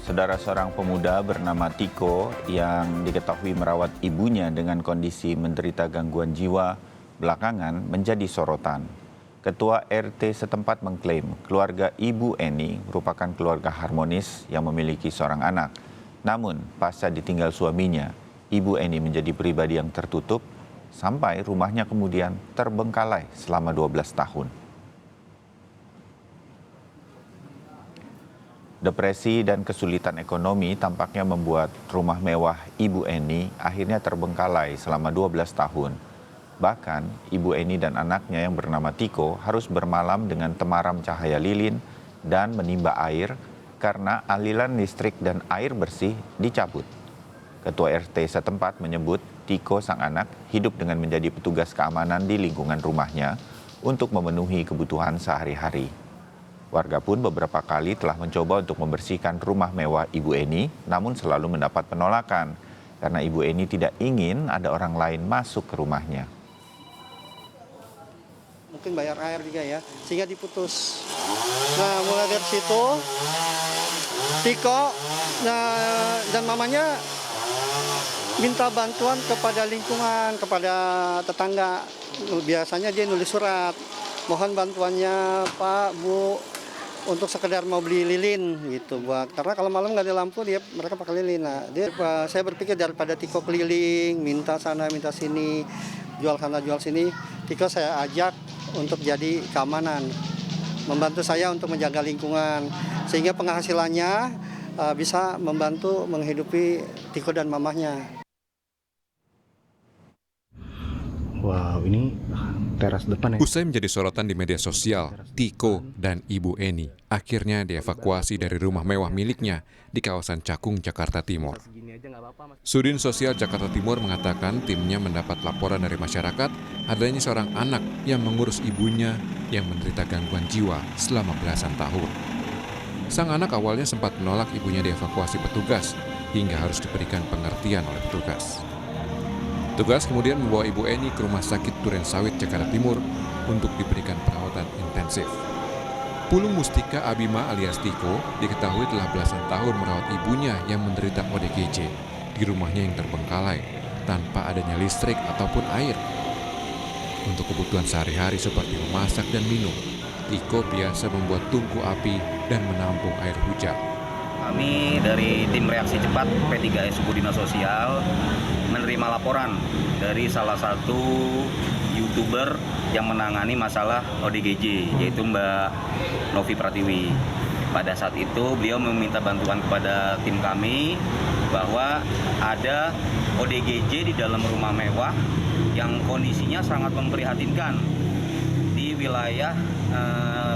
Saudara, seorang pemuda bernama Tiko yang diketahui merawat ibunya dengan kondisi menderita gangguan jiwa belakangan menjadi sorotan. Ketua RT setempat mengklaim keluarga Ibu Eni merupakan keluarga harmonis yang memiliki seorang anak. Namun, pasca ditinggal suaminya, Ibu Eni menjadi pribadi yang tertutup sampai rumahnya kemudian terbengkalai selama 12 tahun. Depresi dan kesulitan ekonomi tampaknya membuat rumah mewah Ibu Eni akhirnya terbengkalai selama 12 tahun. Bahkan, Ibu Eni dan anaknya yang bernama Tiko harus bermalam dengan temaram cahaya lilin dan menimba air karena aliran listrik dan air bersih dicabut. Ketua RT setempat menyebut Tiko sang anak hidup dengan menjadi petugas keamanan di lingkungan rumahnya untuk memenuhi kebutuhan sehari-hari. Warga pun beberapa kali telah mencoba untuk membersihkan rumah mewah Ibu Eni, namun selalu mendapat penolakan karena Ibu Eni tidak ingin ada orang lain masuk ke rumahnya. Mungkin bayar air juga ya, sehingga diputus. Nah, mulai dari situ, Tiko dan mamanya minta bantuan kepada lingkungan, kepada tetangga. Biasanya dia nulis surat, mohon bantuannya Pak, Bu, untuk sekedar mau beli lilin gitu, karena kalau malam nggak ada lampu mereka pakai lilin. Nah, saya berpikir daripada Tiko keliling minta sana minta sini, jual sana jual sini, Tiko saya ajak untuk jadi keamanan, membantu saya untuk menjaga lingkungan sehingga penghasilannya bisa membantu menghidupi Tiko dan mamahnya. Wow, ini teras depan ya. Usai menjadi sorotan di media sosial, Tiko dan Ibu Eni akhirnya dievakuasi dari rumah mewah miliknya di kawasan Cakung, Jakarta Timur. Sudin Sosial Jakarta Timur mengatakan timnya mendapat laporan dari masyarakat adanya seorang anak yang mengurus ibunya yang menderita gangguan jiwa selama belasan tahun. Sang anak awalnya sempat menolak ibunya dievakuasi petugas hingga harus diberikan pengertian oleh petugas. Petugas kemudian membawa Ibu Eni ke Rumah Sakit Durensawit, Jakarta Timur untuk diberikan perawatan intensif. Pulung Mustika Abima alias Tiko diketahui telah belasan tahun merawat ibunya yang menderita ODGJ di rumahnya yang terbengkalai tanpa adanya listrik ataupun air. Untuk kebutuhan sehari-hari seperti memasak dan minum, Tiko biasa membuat tungku api dan menampung air hujan. Kami dari tim reaksi cepat P3S Suku Dinas Sosial menerima laporan dari salah satu YouTuber yang menangani masalah ODGJ, yaitu Mbak Novi Pratiwi. Pada saat itu beliau meminta bantuan kepada tim kami bahwa ada ODGJ di dalam rumah mewah yang kondisinya sangat memprihatinkan di wilayah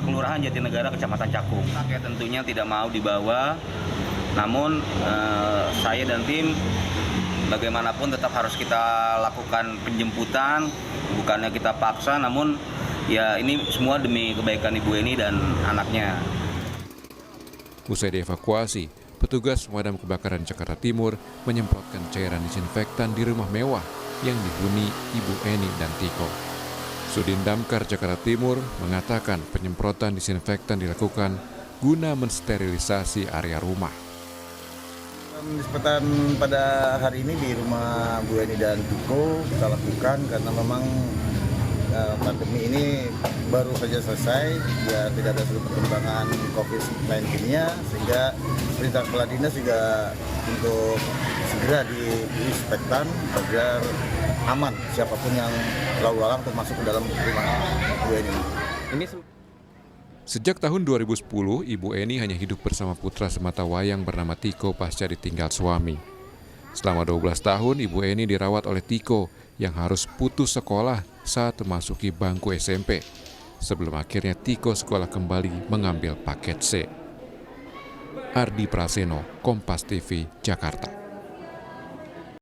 Kelurahan Jatinegara, Kecamatan Cakung. Rakyat tentunya tidak mau dibawa, namun saya dan tim bagaimanapun tetap harus kita lakukan penjemputan, bukannya kita paksa, namun ya ini semua demi kebaikan Ibu Eni dan anaknya. Usai dievakuasi, petugas pemadam kebakaran Jakarta Timur menyemprotkan cairan disinfektan di rumah mewah yang dihuni Ibu Eni dan Tiko. Sudin Damkar Jakarta Timur mengatakan penyemprotan disinfektan dilakukan guna mensterilisasi area rumah. Disinfektan pada hari ini di rumah Bu Eni dan Tiko kita lakukan karena memang pandemi ini baru saja selesai, ya tidak ada suatu perkembangan COVID-19-nya, sehingga perintah kepala dinas juga untuk segera diinspektan agar aman siapapun yang lalu lalang untuk masuk ke dalam rumah Bu Eni. Sejak tahun 2010, Ibu Eni hanya hidup bersama putra sematawayang bernama Tiko pasca ditinggal suami. Selama 12 tahun, Ibu Eni dirawat oleh Tiko yang harus putus sekolah saat memasuki bangku SMP. Sebelum akhirnya Tiko sekolah kembali mengambil paket C. Ardi Praseno, Kompas TV, Jakarta.